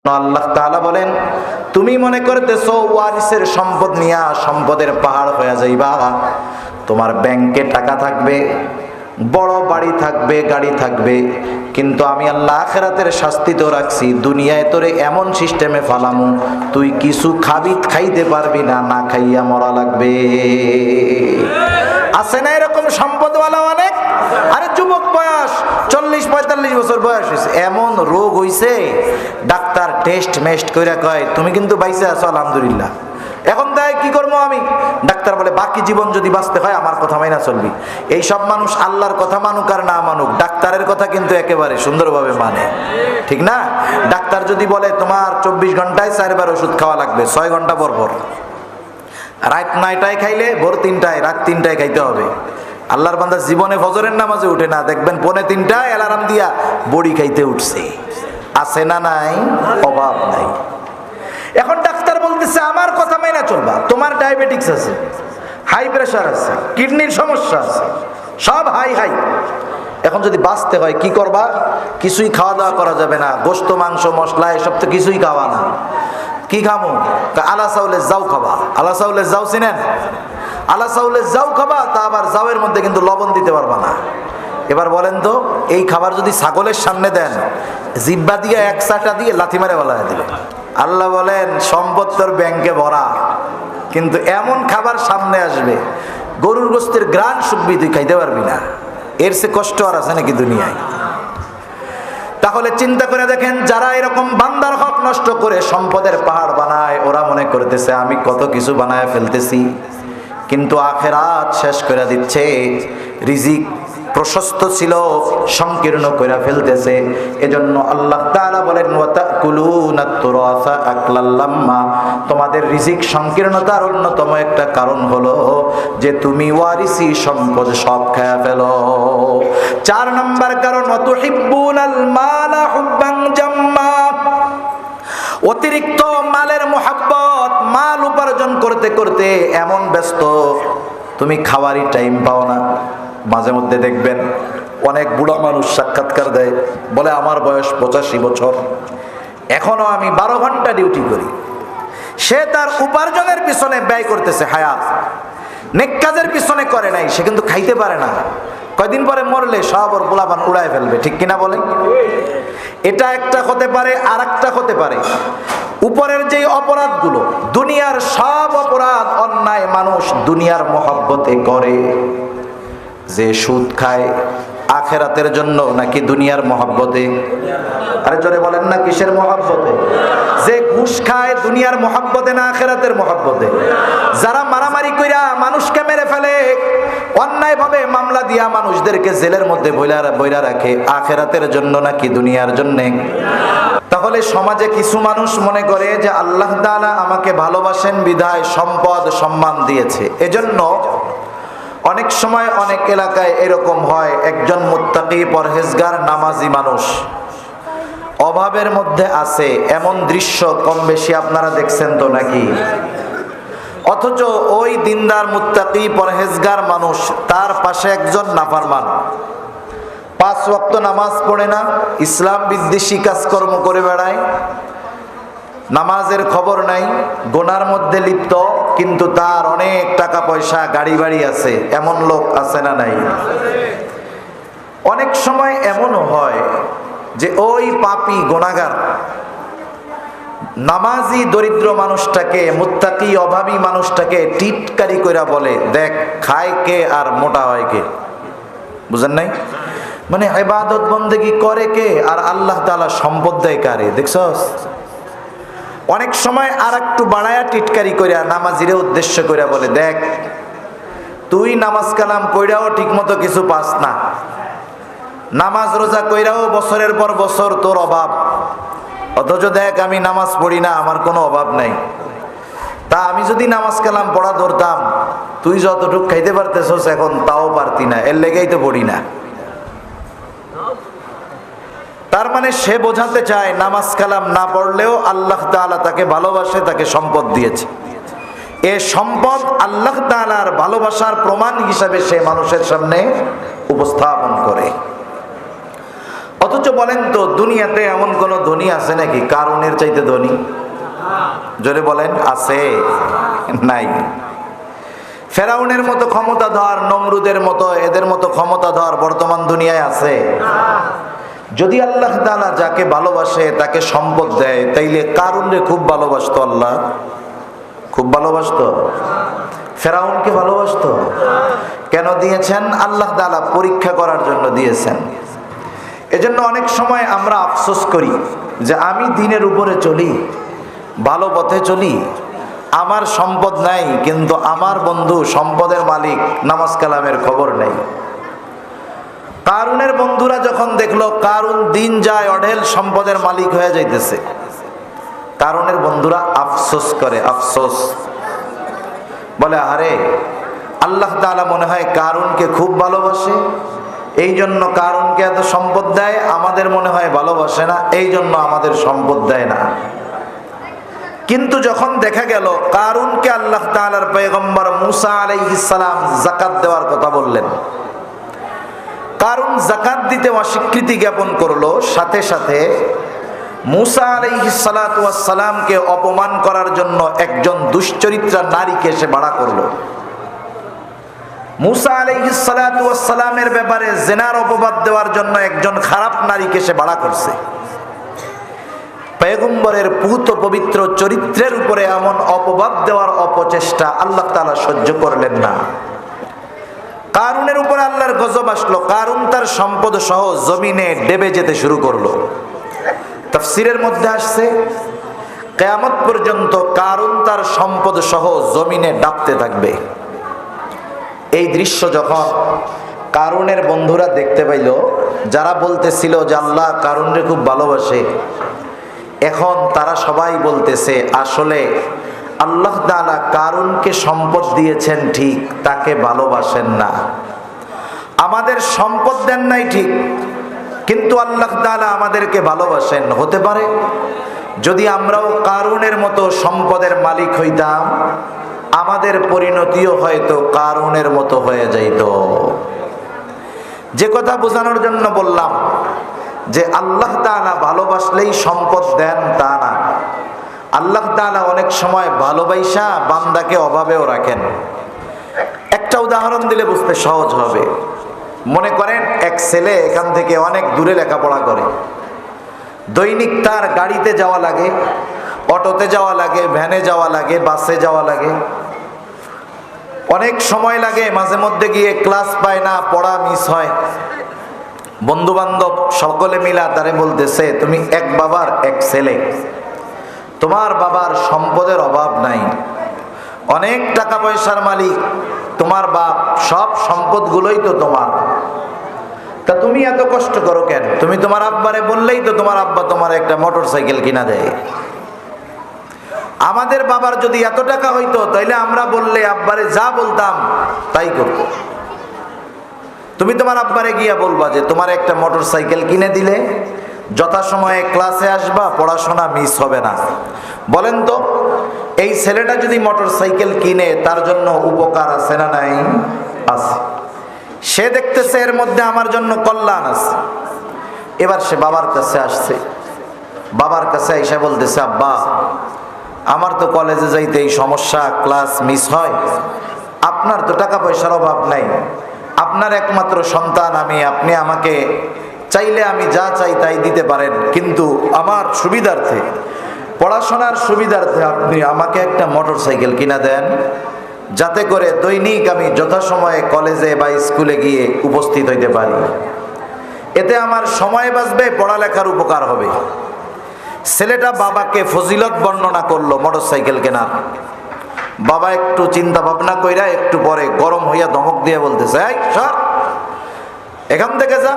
আল্লাহ তাআলা বলেন, তুমি মনে করতেছো ওয়ারিসের সম্পদ নিয়া সম্পদের পাহাড় হয়ে যাইবা। তোমার ব্যাংকে টাকা থাকবে, বড় বাড়ি থাকবে, গাড়ি থাকবে, কিন্তু আমি আল্লাহ আখিরাতের শাস্তি তো রাখছি। দুনিয়ায় তোরে এমন সিস্টেমে ফালামু, তুই কিছু খাইতে পারবি না, না খাইয়া মরা লাগবে। আছে না এরকম সম্পদওয়ালা অনেক? আরে যুবক বয়স 40-45 বছর বয়স হয়েছে, এমন রোগ হইছে, ডাক্তার টেস্ট মেস্ট কইরা কয় তুমি কিন্তু বাইসে আছো আলহামদুলিল্লাহ। এখন তাই কি করবো আমি? ডাক্তার বলে বাকি জীবন যদি বাঁচতে হয় আমার কথা মাইনা চলবি। এই সব মানুষ আল্লাহর কথা মানুক আর না মানুক, ডাক্তারের কথা কিন্তু একেবারে সুন্দরভাবে মানে, ঠিক না? ডাক্তার যদি বলে তোমার 24 ঘন্টায় 4 বার ওষুধ খাওয়া লাগবে, 6 ঘন্টা পর পর, রাত 9টায় খাইলে ভোর 3টায়, রাত 3টায় খাইতে হবে। আল্লাহর বান্দা জীবনে ফজরের নামাজে উঠে না, দেখবেন 2:45 অ্যালার্ম দিয়া বড়ি খাইতে উঠছে। আছে না নাই? অভাব নাই। এখন ডাক্তার বলতেছে আমার কথা মাইনা চলবা, তোমার ডায়াবেটিস আছে, হাই প্রেশার আছে, কিডনির সমস্যা আছে, সব হাই হাই। এখন যদি বাঁচতে হয় কি করবা? কিছুই খাওয়া দাওয়া করা যাবে না, গোশত মাংস মশলা এসব তো কিছুই খাওয়া না। কি খামো? আলা চাউলের জাউ খাবা। আলা চাউলের জাউ চিনেন? আলা চাউলের জাউ খাবা, তা আবার জাউয়ের মধ্যে কিন্তু লবণ দিতে পারবা না। এবার বলেন তো, এই খাবার যদি ছাগলের সামনে দেন, জিব্বা দিয়ে এক চাটা দিয়ে লাথি মারে বলায় দিবে। আল্লাহ বলেন সম্পদ তোর ব্যাংকে ভরা, কিন্তু এমন খাবার সামনে আসবে গরুর গোশতের গ্রান শুকবি, তুই খাইতে পারবি না। এর সে কষ্ট আর আছে নাকি দুনিয়ায়? তাহলে চিন্তা করে দেখেন, যারা এরকম বান্দার হক নষ্ট করে সম্পদের পাহাড় বানায়, ওরা মনে করতেছে আমি কত কিছু বানায় ফেলতেছি, কিন্তু আখিরাত শেষ করে দিচ্ছে। রিজিক প্রশস্ত ছিল, সংকীর্ণ করে ফেলতেছে। এজন্য আল্লাহ তাআলা বলেন ওয়াতাকুলুনাত তুরাসা আকলাল লাম্মা, তোমাদের রিজিক সংকীর্ণতার অন্যতম একটা কারণ হলো যে তুমি ওয়ারিসি সম্পদ সব খেয়ে ফেলো। 4 নম্বর কারণ ওয়াতুহিব্বুনাল মালা হুব্বান জাম্মা, অতিরিক্ত মালের মোহাব্বত। মাল উপার্জন করতে করতে এমন ব্যস্ত তুমি খাওয়ারই টাইম পাও না। মাঝে মধ্যে দেখবেন অনেক বুড়া মানুষ সাক্ষাৎকার দেয়, বলে আমার বয়স 85 বছর, এখনো আমি 12 ঘন্টা ডিউটি করি। সে তার উপার্জনের পিছনে ব্যয় করতেছে হায়াত, নেক কাজের পিছনে করে নাই। সে কিন্তু খাইতে পারে না, কয়দিন পরে মরলে সব ওর পোলাপান উড়ায় ফেলবে, ঠিক কিনা বলে? এটা একটা হতে পারে। আর একটা হতে পারে উপরের যে অপরাধগুলো, দুনিয়ার সব অপরাধ অন্যায় মানুষ দুনিয়ার মহব্বতে করে। যে সুদ খায় আখেরাতের জন্য নাকি দুনিয়ার মহব্বতে? আরে জোরে বলেন না, কিসের মহব্বতে? যে ঘুষ খায় দুনিয়ার মহব্বতে না আখেরাতের মহব্বতে? যারা মারামারি কইরা মানুষকে মেরে ফেলে, অন্যায় ভাবে মামলা দিয়া মানুষদেরকে জেলের মধ্যে বইরা রাখে, আখেরাতের জন্য নাকি দুনিয়ার জন্যে? তাহলে সমাজে কিছু মানুষ মনে করে যে আল্লাহ তাআলা আমাকে ভালোবাসেন বিধায় সম্পদ সম্মান দিয়েছে। এজন্য অনেক সময় অনেক এলাকায় এরকম হয়, একজন মুত্তাকি পরহেজগার নামাজি মানুষ অভাবের মধ্যে আছে, এমন দৃশ্য কম বেশি আপনারা দেখছেন তো নাকি? অথচ ওই দিনদার মুত্তাকি পরহেজগার মানুষ, তার পাশে একজন নাফরমান, 5 ওয়াক্ত নামাজ পড়ে না, ইসলাম বিদ্বেষী কাজকর্ম করে বেড়ায়, নামাজের খবর নাই, গোনার মধ্যে লিপ্ত, কিন্তু তার অনেক টাকা পয়সা গাড়ি বাড়ি আছে। এমন লোক আছে না নাই? অনেক সময় এমনও হয় যে ওই পাপী গোনাগার নামাজি দরিদ্র মানুষটাকে, মুত্তাকি অভাবী মানুষটাকে টিটকারি কইরা বলে, দেখ খায় কে আর মোটা হয় কে। বুঝেন নাই? মানে ইবাদত বন্দেগী করে কে আর আল্লাহ তাআলা সম্পদ দেয় কারে, দেখছস? অনেক সময় আর একটু বাড়ায়া টিটকারি কইরা নামাজিরে উদ্দেশ্য কইরা বলে, দেখ তুই নামাজ কালাম পড়াও ঠিক মতো কিছু পাস না, নামাজ রোজা কইরাও বছরের পর বছর তোর অভাব, অথচ দেখ আমি নামাজ পড়ি না, আমার কোনো অভাব নাই। তা আমি যদি নামাজ কালাম পড়া ধরতাম, তুই যতটুক খাইতে পারতেছস এখন তাও পারতি না, এর লেগেই তো পড়ি না। তার মানে সে বোঝাতে চায় নামাজ কালাম না পড়লেও আল্লাহ তাআলা তাকে ভালোবাসে, তাকে সম্পদ দিয়েছে। এ সম্পদ আল্লাহ তাআলার ভালোবাসার প্রমাণ হিসাবে সে মানুষের সামনে উপস্থাপন করে। অথচ অথচ বলেন তো দুনিয়াতে এমন কোন ধনী আছে নাকি কারুনের চাইতে ধনী? জোরে বলেন, আছে? নাই। ফেরাউনের মতো ক্ষমতাধর, নমরুদের মতো, এদের মতো ক্ষমতাধর বর্তমান দুনিয়ায় আছে? যদি আল্লাহ তাআলা যাকে ভালোবাসে তাকে সম্পদ দেয়, তাইলে কারুনরে খুব ভালোবাসতো আল্লাহ? খুব ভালোবাসতো? ফেরাউনকে ভালোবাসতো? কেন দিয়েছেন? আল্লাহ তাআলা পরীক্ষা করার জন্য দিয়েছেন। এজন্য অনেক সময় আমরা আফসোস করি যে আমি দ্বীনের উপরে চলি, ভালো পথে চলি, আমার সম্পদ নাই, কিন্তু আমার বন্ধু সম্পদের মালিক, নামাজ কালামের খবর নাই। কারুনের বন্ধুরা যখন দেখলো কারুন দিন যায় অঢেল সম্পদের মালিক হয়ে যাইতেছে, কারুনের বন্ধুরা আফসোস করে, আফসোস বলে, আরে আল্লাহ তাআলা মনে হয় কারুনকে খুব ভালোবাসে, এই জন্য কারুনকে এত সম্পদ দেয়, আমাদের মনে হয় ভালোবাসে না, এই জন্য আমাদের সম্পদ দেয় না। কিন্তু যখন দেখা গেল কারুনকে আল্লাহ তাআলার পয়গম্বর মুসা আলাইহিস সালাম যাকাত দেওয়ার কথা বললেন, কারুন যাকাত দিতে অস্বীকৃতি জ্ঞাপন করলো, সাথে সাথে মুসা আলাইহিস সালাতু ওয়াস সালামকে অপমান করার জন্য একজন দুশ্চরিত্রা নারীকে সে ভাড়া করলো। মুসা আলাইহিস সালাতু ওয়াস সালামের ব্যাপারে জিনার অপবাদ দেওয়ার জন্য একজন খারাপ নারীকে সে ভাড়া করছে। পয়গম্বরের পূত পবিত্র চরিত্রের উপরে এমন অপবাদ দেওয়ার অপচেষ্টা আল্লাহ তাআলা সহ্য করলেন না। কারুনের উপরে আল্লাহর গজব আসলো, কারুন তার সম্পদ সহ জমিনে ডেবে যেতে শুরু করলো। তাফসীরের মধ্যে আসছে কিয়ামত পর্যন্ত কারুন তার সম্পদ সহ জমিনে ডাবতে থাকবে। এই দৃশ্য যখন কারুনের বন্ধুরা দেখতে পাইল, যারা বলতেছিল যে আল্লাহ কারুনরে খুব ভালোবাসে, এখন তারা সবাই বলতেছে আসলে আল্লাহ তাআলা কারুনকে সম্পদ দিয়েছেন ঠিক, তাকে ভালোবাসেন না। আমাদের সম্পদ দেন নাই ঠিক, কিন্তু আল্লাহ তাআলা আমাদেরকে ভালোবাসেন। হতে পারে যদি আমরাও কারুনের মতো সম্পদের মালিক হইতাম, আমাদের পরিণতিও হয়তো কারুনের মতো হয়ে যাইত। যে কথা বোঝানোর জন্য বললাম যে আল্লাহ তাআলা ভালোবাসলেই সম্পদ দেন তা না, আল্লাহ তাআলা অনেক সময় ভালোবাসা বান্দাকে অভাবেও রাখেন। একটা উদাহরণ দিলে বুঝতে সহজ হবে। মনে করেন এক ছেলে এখান থেকে অনেক দূরে লেখাপড়া করে, দৈনিক তার গাড়িতে যাওয়া লাগে, অটোতে যাওয়া লাগে, ভ্যানে যাওয়া লাগে, বাসে যাওয়া লাগে, অনেক সময় লাগে, মাঝে মধ্যে গিয়ে ক্লাস পায় না, পড়া মিস হয়। বন্ধু বান্ধব সকলে মিলা তারে বলতেছে, তুমি এক বাবার এক ছেলে, তোমার বাবার সম্পদের অভাব নাই, অনেক টাকা পয়সার মালিক তোমার বাপ, সব সম্পদগুলোই তো তোমার, তা তুমি এত কষ্ট করো কেন? তুমি তোমার আব্বারে বললেই তো তোমার আব্বা তোমার একটা মোটর সাইকেল কিনা দেয়। আমাদের বাবার যদি এত টাকা হইতো তাইলে আমরা বললে আব্বারে যা বলতাম তাই করতো। তুমি তোমার আব্বারে গিয়া বলবা যে তোমার একটা মোটর সাইকেল কিনে দিলে যথাসময়ে ক্লাসে আসবা, পড়াশোনা মিস হবে না। বলেন তো এই ছেলেটা যদি মোটর সাইকেল কিনে তার জন্য উপকার আছে না নাই? আছে। সে দেখতেছে এর মধ্যে আমার জন্য কল্যাণ আছে। এবার সে বাবার কাছে আসছে, বাবার কাছে এসে বলতেছে, আব্বা আমার তো কলেজে যাইতে এই সমস্যা, ক্লাস মিস হয়, আপনার তো টাকা পয়সার অভাব নাই, আপনার একমাত্র সন্তান আমি, আপনি আমাকে চাইলে আমি যা চাই তাই দিতে পারেন, কিন্তু আমার সুবিধার্থে, পড়াশোনার সুবিধার্থে আপনি আমাকে একটা মোটর সাইকেল কিনা দেন, যাতে করে দৈনিক আমি যথাসময়ে কলেজে বা স্কুলে গিয়ে উপস্থিত হইতে পারি। এতে আমার সময় বাঁচবে, পড়ালেখার উপকার হবে। ছেলেটা বাবাকে ফজিলত বর্ণনা করলো মোটর সাইকেল কেনার। বাবা একটু চিন্তা ভাবনা কইরা একটু পরে গরম হইয়া ধমক দিয়ে বলতেছে, এই সর, এখান থেকে যা,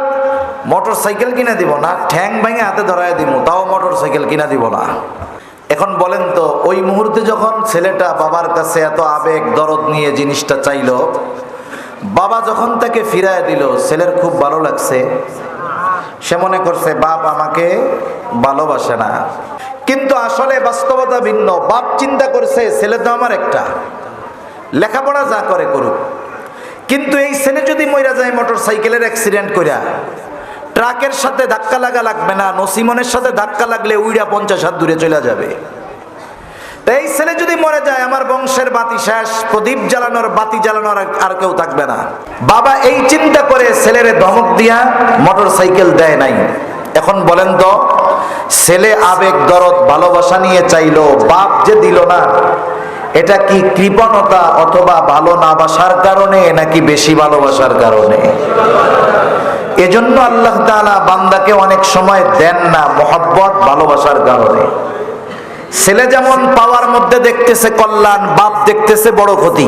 মোটর সাইকেল কিনা দিব না, ঠ্যাং ভেঙে হাতে ধরায় দিব, তাও মোটর সাইকেল কিনা দিব না। এখন বলেন তো ওই মুহূর্তে যখন ছেলেটা বাবার কাছে এত আবেগ দরদ নিয়ে জিনিসটা চাইলো, বাবা যখন তাকে ফিরায় দিল, ছেলের খুব ভালো লাগছে। সে মনে করছে বাপ আমাকে ভালোবাসে না, কিন্তু আসলে বাস্তবতা ভিন্ন। বাপ চিন্তা করছে ছেলে তো আমার একটা, লেখাপড়া যা করে করুক, কিন্তু এই ছেলে যদি মইরা যায় মোটর সাইকেলের অ্যাক্সিডেন্ট কইরা, ট্রাকের সাথে ধাক্কা লাগবে না, নসিমনের সাথে ধাক্কা লাগলে উইড়া 50 হাত দূরে চলে যাবে। এই ছেলে যদি মরে যায় আমার বংশের বাতি শেষ, প্রদীপ জ্বালানোর বাতি জ্বালানোর আর কেউ থাকবে না। বাবা এই চিন্তা করে ছেলেরে ধমক দিয়া মোটর সাইকেল দেয় নাই। এখন বলেন তো, ছেলে আবেগ দরদ ভালোবাসা নিয়ে চাইলো, বাপ যে দিল না, এটা কি কৃপণতা অথবা ভালো না বাসার কারণে নাকি বেশি ভালোবাসার কারণে? এজন্য আল্লাহ তাআলা বান্দাকে অনেক সময় দেন না মহব্বত ভালোবাসার কারণে। ছেলে যেমন পাওয়ার মধ্যে দেখতেছে কল্যাণ, বাপ দেখতেছে বড় ক্ষতি।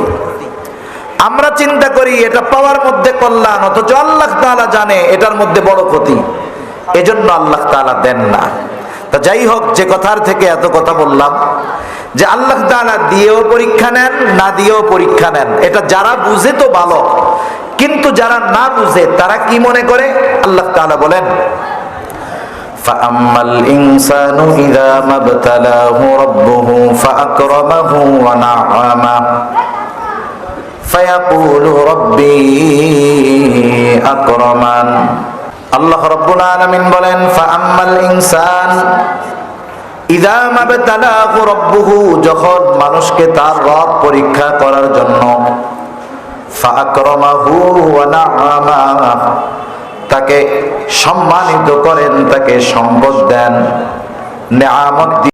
আমরা চিন্তা করি এটা পাওয়ার মধ্যে কল্যাণ, অথচ আল্লাহ তাআলা জানে এটার মধ্যে বড় ক্ষতি, এজন্য আল্লাহ তাআলা দেন না। তা যাই হোক, যে কথার থেকে এত কথা বললাম যে আল্লাহ তাআলা দিয়েও পরীক্ষা নেন, না দিয়েও পরীক্ষা নেন, এটা যারা বুঝে তো ভালো, কিন্তু যারা না বুঝে তারা কি মনে করে? আল্লাহ তাআলা বলেন, فَأَمَّا الْإِنسَانُ إِذَا مَا ابْتَلَاهُ رَبُّهُ فَأَكْرَمَهُ وَنَعَّمَهُ فَيَقُولُ رَبِّي أَكْرَمَنِ। আল্লাহ রাব্বুল আলামিন বলেন, فَأَمَّا الْإِنسَانُ إِذَا مَا ابْتَلَاهُ رَبُّهُ, যখন মানুষকে তার রব পরীক্ষা করার জন্য فَأَكْرَمَهُ وَنَعَّمَهُ, তাকে সম্মানিত করেন, তাকে সম্পদ দেন, নেয়ামত